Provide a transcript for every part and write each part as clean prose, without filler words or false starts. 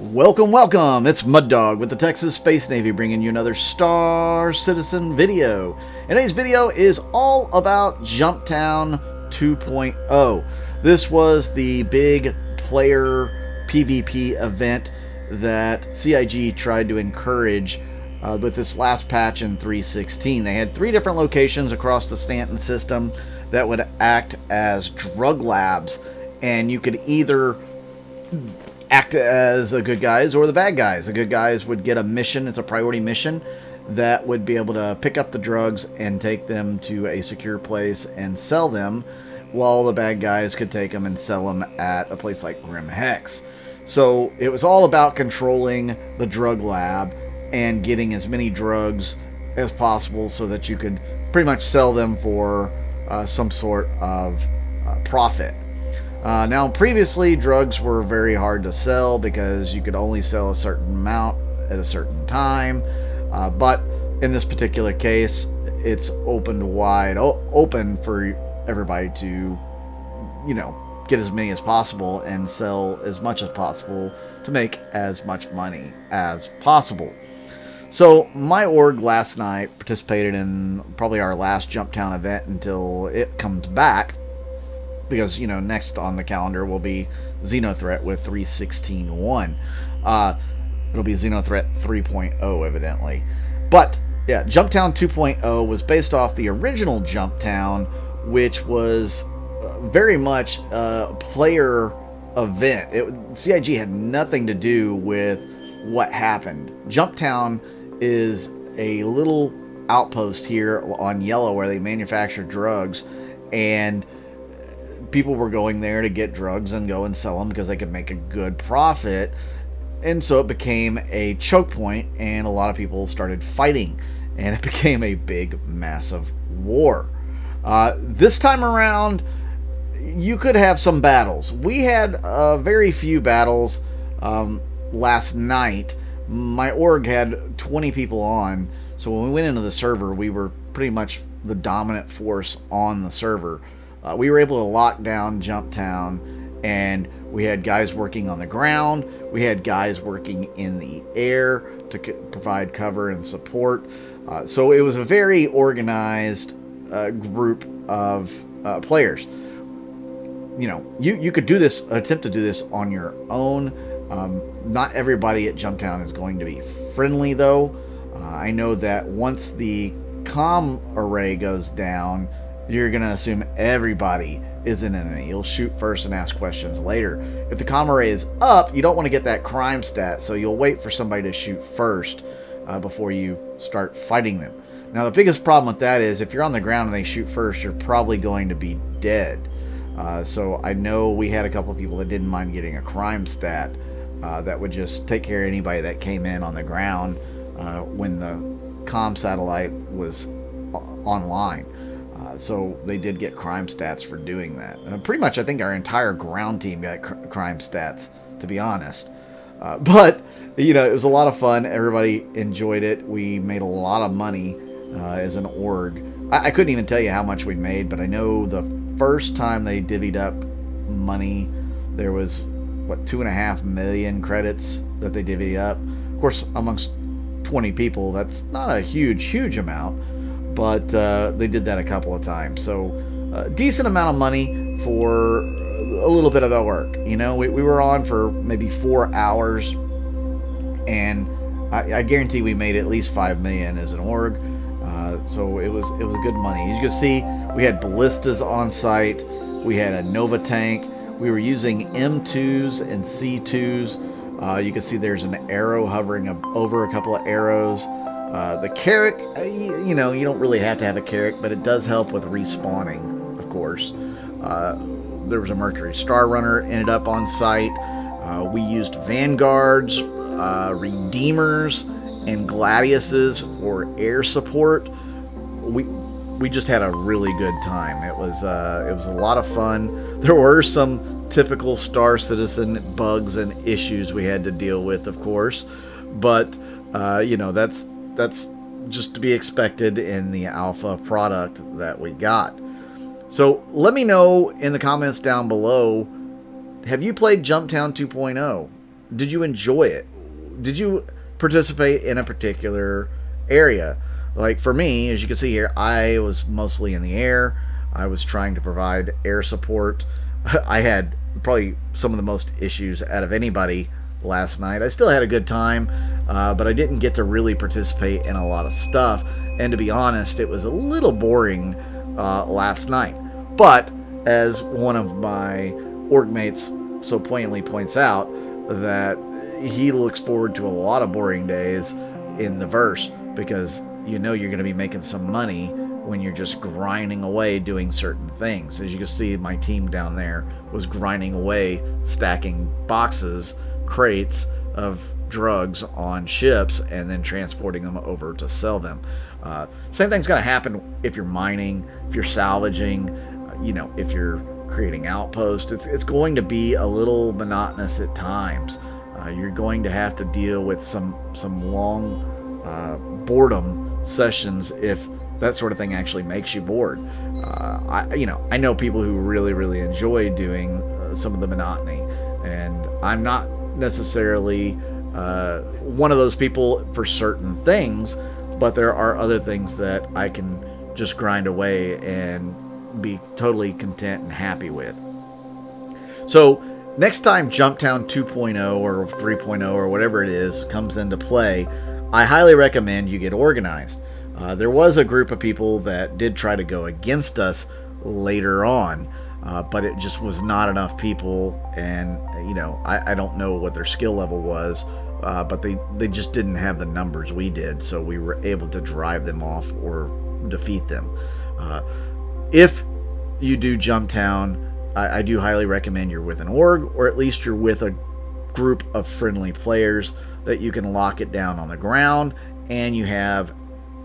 Welcome, welcome! It's Mud Dog with the Texas Space Navy bringing you another Star Citizen video. And today's video is all about Jumptown 2.0. This was the big player PvP event that CIG tried to encourage with this last patch in 3.16. They had 3 different locations across the Stanton system that would act as drug labs, and you could either act as the good guys or the bad guys. The good guys would get a mission, it's a priority mission, that would be able to pick up the drugs and take them to a secure place and sell them, while the bad guys could take them and sell them at a place like Grim Hex. So it was all about controlling the drug lab and getting as many drugs as possible so that you could pretty much sell them for some sort of profit. Now, previously, drugs were very hard to sell because you could only sell a certain amount at a certain time. But in this particular case, it's opened wide open for everybody to, get as many as possible and sell as much as possible to make as much money as possible. So my org last night participated in probably our last Jumptown event until it comes back. Because, next on the calendar will be Xenothreat with 3.16.1. It'll be Xenothreat 3.0, evidently. But, yeah, Jumptown 2.0 was based off the original Jumptown, which was very much a player event. CIG had nothing to do with what happened. Jumptown is a little outpost here on Yellow where they manufacture drugs, and people were going there to get drugs and go and sell them because they could make a good profit. And so it became a choke point, and a lot of people started fighting, and it became a big, massive war. This time around, you could have some battles. We had very few battles last night. My org had 20 people on, so when we went into the server, we were pretty much the dominant force on the server. We were able to lock down Jumptown, and we had guys working on the ground. We had guys working in the air to provide cover and support. So it was a very organized group of players. You could do this, attempt to do this on your own. Not everybody at Jumptown is going to be friendly, though. I know that once the comm array goes down, you're going to assume everybody is an enemy. You'll shoot first and ask questions later. If the comm array is up, you don't want to get that crime stat, so you'll wait for somebody to shoot first before you start fighting them. Now, the biggest problem with that is if you're on the ground and they shoot first, you're probably going to be dead. So I know we had a couple of people that didn't mind getting a crime stat that would just take care of anybody that came in on the ground when the comm satellite was online. So they did get crime stats for doing that. Pretty much, I think our entire ground team got crime stats, to be honest. But, it was a lot of fun. Everybody enjoyed it. We made a lot of money as an org. I couldn't even tell you how much we made, but I know the first time they divvied up money, there was, 2.5 million credits that they divvied up. Of course, amongst 20 people, that's not a huge amount. But they did that a couple of times. So, decent amount of money for a little bit of the work. We were on for maybe 4 hours, and I guarantee we made at least 5 million as an org. So it was good money. As you can see, we had ballistas on site. We had a Nova tank. We were using M2s and C2s. You can see there's an arrow hovering over a couple of arrows. The Carrack, you don't really have to have a Carrack, but it does help with respawning, of course. There was a Mercury Star Runner ended up on site. We used Vanguards, Redeemers, and Gladiuses for air support. We just had a really good time. It was a lot of fun. There were some typical Star Citizen bugs and issues we had to deal with, of course, but that's just to be expected in the alpha product that we got. So let me know in the comments down below, have you played Jumptown 2.0? did you enjoy it? Did you participate in a particular area? Like for me, as you can see here, I was mostly in the air. I was trying to provide air support. I had probably some of the most issues out of anybody last night. I still had a good time, but I didn't get to really participate in a lot of stuff. And to be honest, it was a little boring last night. But as one of my org mates so poignantly points out, that he looks forward to a lot of boring days in the verse, because you know you're going to be making some money when you're just grinding away doing certain things. As you can see, my team down there was grinding away, stacking boxes, crates of drugs on ships, and then transporting them over to sell them. Same thing's going to happen if you're mining, if you're salvaging, if you're creating outposts. It's going to be a little monotonous at times. You're going to have to deal with some long boredom sessions if that sort of thing actually makes you bored. I know people who really enjoy doing some of the monotony, and I'm not necessarily one of those people for certain things, but there are other things that I can just grind away and be totally content and happy with. So next time Jumptown 2.0 or 3.0 or whatever it is comes into play, I highly recommend you get organized. There was a group of people that did try to go against us later on, but it just was not enough people, and I don't know what their skill level was, but they just didn't have the numbers we did, so we were able to drive them off or defeat them. If you do Jumptown, I do highly recommend you're with an org, or at least you're with a group of friendly players that you can lock it down on the ground, and you have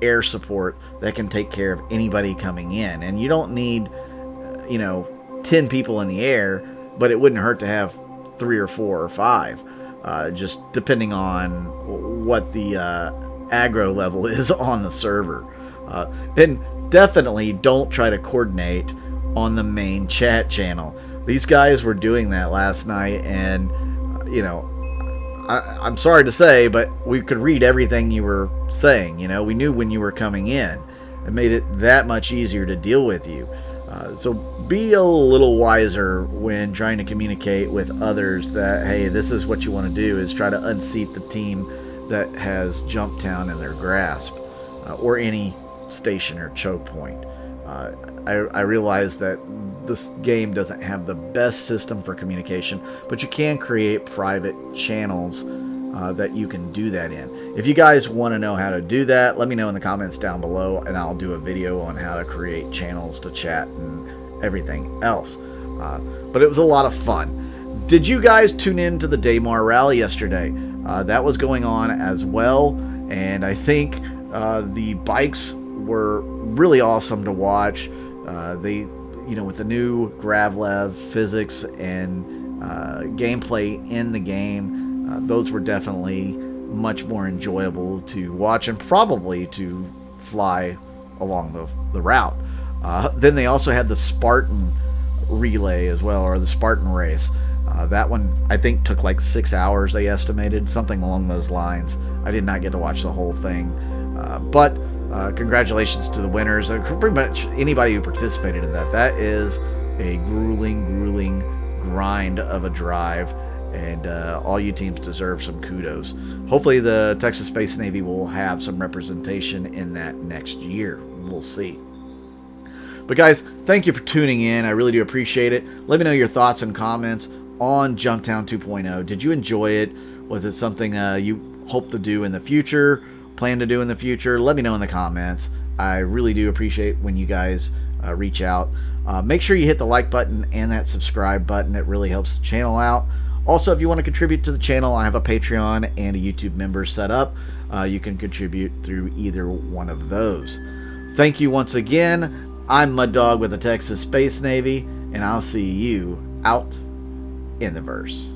air support that can take care of anybody coming in. And you don't need 10 people in the air, but it wouldn't hurt to have 3 or 4 or 5, just depending on what the aggro level is on the server. And definitely don't try to coordinate on the main chat channel. These guys were doing that last night, and I'm sorry to say, but we could read everything you were saying. We knew when you were coming in. It made it that much easier to deal with you. So be a little wiser when trying to communicate with others that, hey, this is what you want to do, is try to unseat the team that has Jumptown in their grasp, or any station or choke point. I realize that this game doesn't have the best system for communication, but you can create private channels that you can do that in. If you guys want to know how to do that, let me know in the comments down below, and I'll do a video on how to create channels to chat and everything else. But it was a lot of fun. Did you guys tune in to the Daymar rally yesterday? That was going on as well, and I think the bikes were really awesome to watch. They, with the new Gravlev physics and gameplay in the game, those were definitely much more enjoyable to watch and probably to fly along the route. Then they also had the Spartan relay as well, or the Spartan race. That one, I think, took like 6 hours, they estimated, something along those lines. I did not get to watch the whole thing, but congratulations to the winners. Pretty much anybody who participated in that. That is a grueling grind of a drive, and all you teams deserve some kudos. Hopefully the Texas Space Navy will have some representation in that next year. We'll see. But guys, thank you for tuning in. I really do appreciate it. Let me know your thoughts and comments on Jumptown 2.0. Did you enjoy it? Was it something you hope to do in the future? Plan to do in the future? Let me know in the comments. I really do appreciate when you guys reach out. Make sure you hit the like button and that subscribe button. It really helps the channel out. Also, if you want to contribute to the channel, I have a Patreon and a YouTube member set up. You can contribute through either one of those. Thank you once again. I'm Mud Dog with the Texas Space Navy, and I'll see you out in the verse.